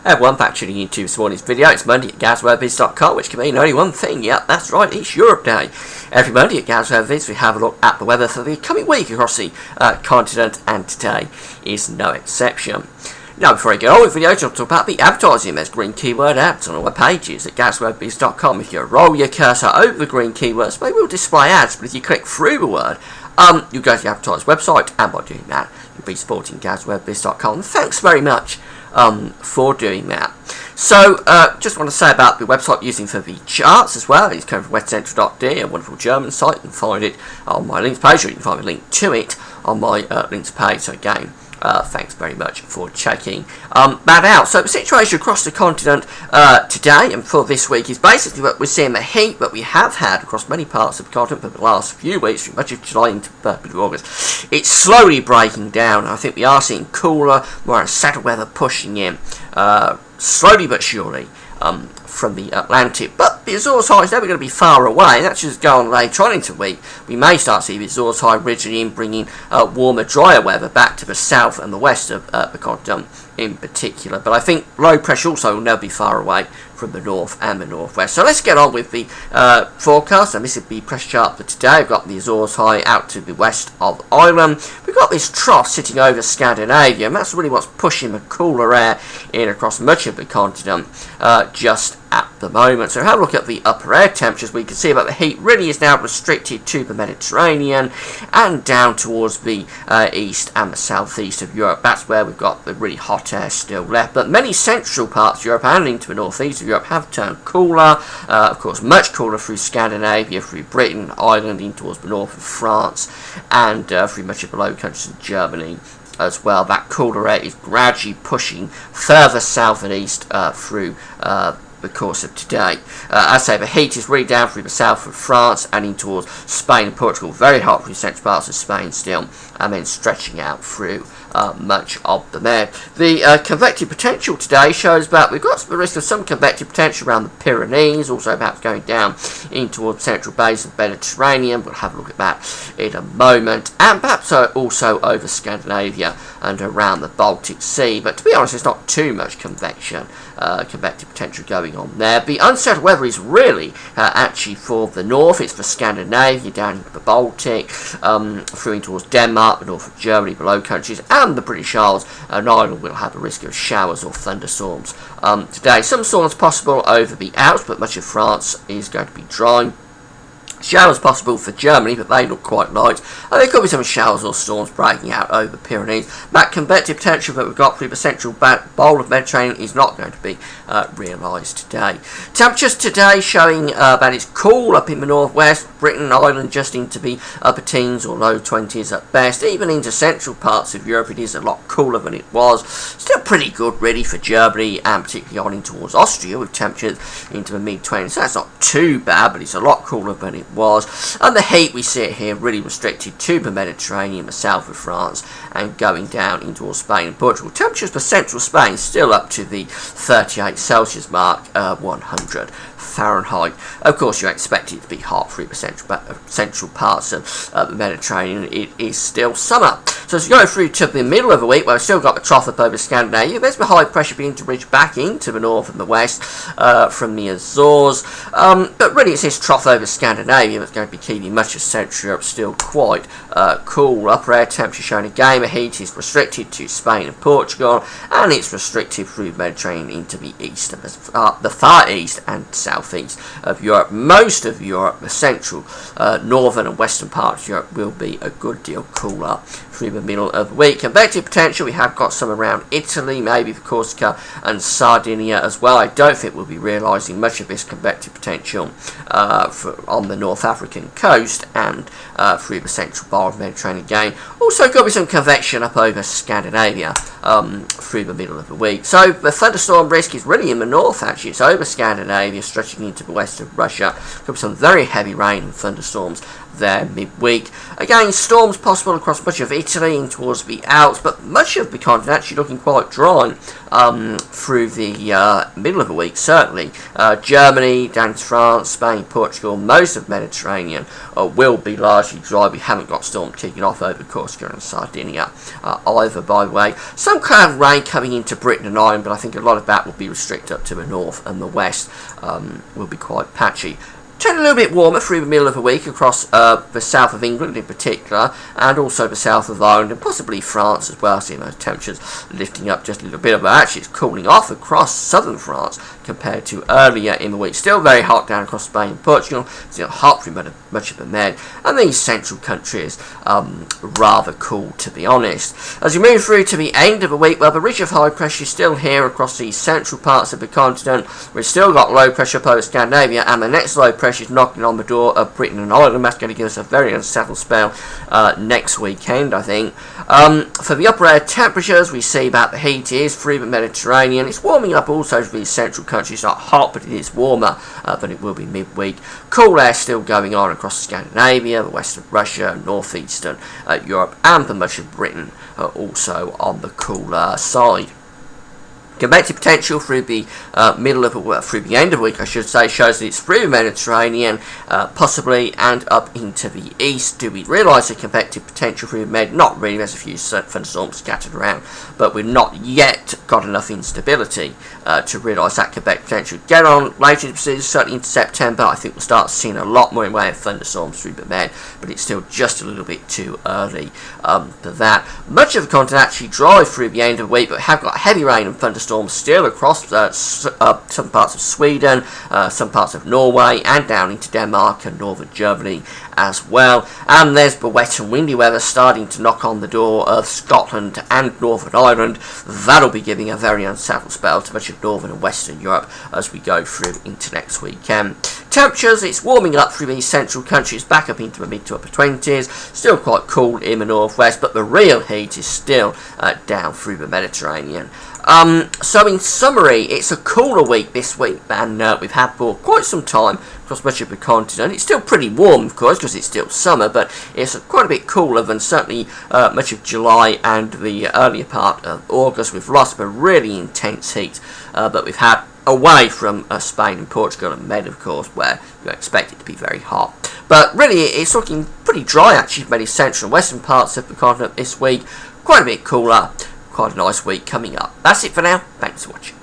Everyone, back tuning into this morning's video. It's Monday at GazWeatherViz.com, which can mean only one thing. Yep, that's right, it's Europe Day. Every Monday at GazWeatherViz, we have a look at the weather for the coming week across the continent, and today is no exception. Now, before I get on with the video, I'll talk about the advertising. There's green keyword ads on our web pages at GazWeatherViz.com. If you roll your cursor over the green keywords, they will display ads, but if you click through the word, you go to the advertised website, and by doing that, you'll be supporting GazWeatherViz.com. Thanks very much for doing that. So, just want to say about the website using for the charts as well. It's coming from westcentral.de, a wonderful German site. You can find it on my links page, or you can find a link to it on my links page. So again, thanks very much for checking that out. So the situation across the continent today and for this week is basically what we're seeing, the heat that we have had across many parts of the continent for the last few weeks, much of July into August. It's slowly breaking down. I think we are seeing cooler, more settled weather pushing in slowly but surely from the Atlantic. But the Azores High is never going to be far away. That's just going later on into the week. We may start to see the Azores High originally in bringing warmer, drier weather back to the south and the west of the continent in particular. But I think low pressure also will never be far away from the north and the northwest. So let's get on with the forecast. And this is the pressure chart for today. We've got the Azores High out to the west of Ireland. We've got this trough sitting over Scandinavia, and that's really what's pushing the cooler air in across much of the continent just at the moment. So have a look at the upper air temperatures. We can see that the heat really is now restricted to the Mediterranean and down towards the east and the southeast of Europe. That's where we've got the really hot air still left. But many central parts of Europe and into the northeast of Europe have turned cooler. Of course, much cooler through Scandinavia, through Britain, Ireland, in towards the north of France, and through much of the Low Countries of Germany as well. That cooler air is gradually pushing further south and east through the course of today. As I say, the heat is really down through the south of France and in towards Spain and Portugal. Very hot through central parts of Spain still, and then stretching out through much of the Med. The convective potential today shows that we've got the risk of some convective potential around the Pyrenees, also perhaps going down in towards central basin of the Mediterranean. We'll have a look at that in a moment, and perhaps also over Scandinavia and around the Baltic Sea. But to be honest, there's not too much convective potential going on there. The unsettled weather is really actually for the north. It's for Scandinavia, down into the Baltic, through in towards Denmark, the north of Germany, the Low Countries, and the British Isles and Ireland will have a risk of showers or thunderstorms today. Some storms possible over the Alps, but much of France is going to be dry. Showers possible for Germany, but they look quite light. And there could be some showers or storms breaking out over the Pyrenees. That convective potential that we've got through the central bowl of Mediterranean is not going to be realised today. Temperatures today showing that it's cool up in the northwest. Britain and Ireland just into the upper teens or low 20s at best. Even into central parts of Europe, it is a lot cooler than it was. Still pretty good, really, for Germany and particularly on in towards Austria with temperatures into the mid-20s. So that's not too bad, but it's a lot cooler than it was. And the heat we see it here really restricted to the Mediterranean, the south of France, and going down into towards Spain and Portugal. Temperatures for central Spain still up to the 38 Celsius mark, 100 Fahrenheit. Of course, you expect it to be hot through the central parts of the Mediterranean. It is still summer. So as we go through to the middle of the week, where we've still got the trough up over Scandinavia, there's the high pressure beginning to reach back into the north and the west from the Azores. But really it's this trough over Scandinavia that's going to be keeping much of Central Europe still quite cool. Upper air temperature showing again the heat is restricted to Spain and Portugal, and it's restricted through the Mediterranean into the east of the far east and southeast of Europe. Most of Europe, the central, northern and western parts of Europe will be a good deal cooler through the middle of the week. Convective potential, we have got some around Italy, maybe for Corsica and Sardinia as well. I don't think we'll be realising much of this convective potential on the North African coast and through the central bar of Mediterranean again. Also got to be some convection up over Scandinavia through the middle of the week. So the thunderstorm risk is really in the north actually. It's over Scandinavia, stretching into the west of Russia. Could be some very heavy rain and thunderstorms there midweek. Again, storms possible across much of Italy and towards the Alps, but much of the continent actually looking quite dry through the middle of the week, certainly. Germany, down to France, Spain, Portugal, most of the Mediterranean will be largely dry. We haven't got storms kicking off over Corsica and Sardinia either, by the way. Some kind of rain coming into Britain and Ireland, but I think a lot of that will be restricted up to the north, and the west will be quite patchy. Turn a little bit warmer through the middle of the week across the south of England in particular, and also the south of Ireland and possibly France as well, seeing those temperatures lifting up just a little bit. But actually it's cooling off across southern France compared to earlier in the week. Still very hot down across Spain and Portugal, still hot through much of the Med, and these central countries rather cool, to be honest. As we move through to the end of the week, well, the ridge of high pressure is still here across the central parts of the continent. We've still got low pressure up over Scandinavia, and the next low pressure is knocking on the door of Britain and Ireland. That's going to give us a very unsettled spell next weekend, I think. For the upper air temperatures, we see that the heat is through the Mediterranean. It's warming up also for these central countries. It's not hot, but it is warmer than it will be midweek. Cool air still going on across Scandinavia, the west of Russia, northeastern Europe, and for much of Britain, also on the cooler side. Convective potential through the through the end of the week, I should say, shows that it's through the Mediterranean, possibly, and up into the east. Do we realise the convective potential through the Med? Not really. There's a few thunderstorms scattered around, but we've not yet got enough instability to realise that convective potential. Get on later, certainly into September. I think we'll start seeing a lot more in way of thunderstorms through the Med, but it's still just a little bit too early for that. Much of the continent actually dry through the end of the week, but we have got heavy rain and thunderstorms still across some parts of Sweden, some parts of Norway, and down into Denmark and northern Germany as well. And there's the wet and windy weather starting to knock on the door of Scotland and Northern Ireland. That'll be giving a very unsettled spell to much of northern and western Europe as we go through into next weekend. Temperatures, it's warming up through these central countries back up into the mid to upper 20s. Still quite cool in the northwest, but the real heat is still down through the Mediterranean. So in summary, it's a cooler week this week than we've had for quite some time across much of the continent. It's still pretty warm, of course, because it's still summer, but it's quite a bit cooler than certainly much of July and the earlier part of August. We've lost a really intense heat that we've had away from Spain and Portugal and Med, of course, where you expect it to be very hot. But really, it's looking pretty dry, actually, for many central and western parts of the continent this week. Quite a bit cooler. Quite a nice week coming up. That's it for now. Thanks for watching.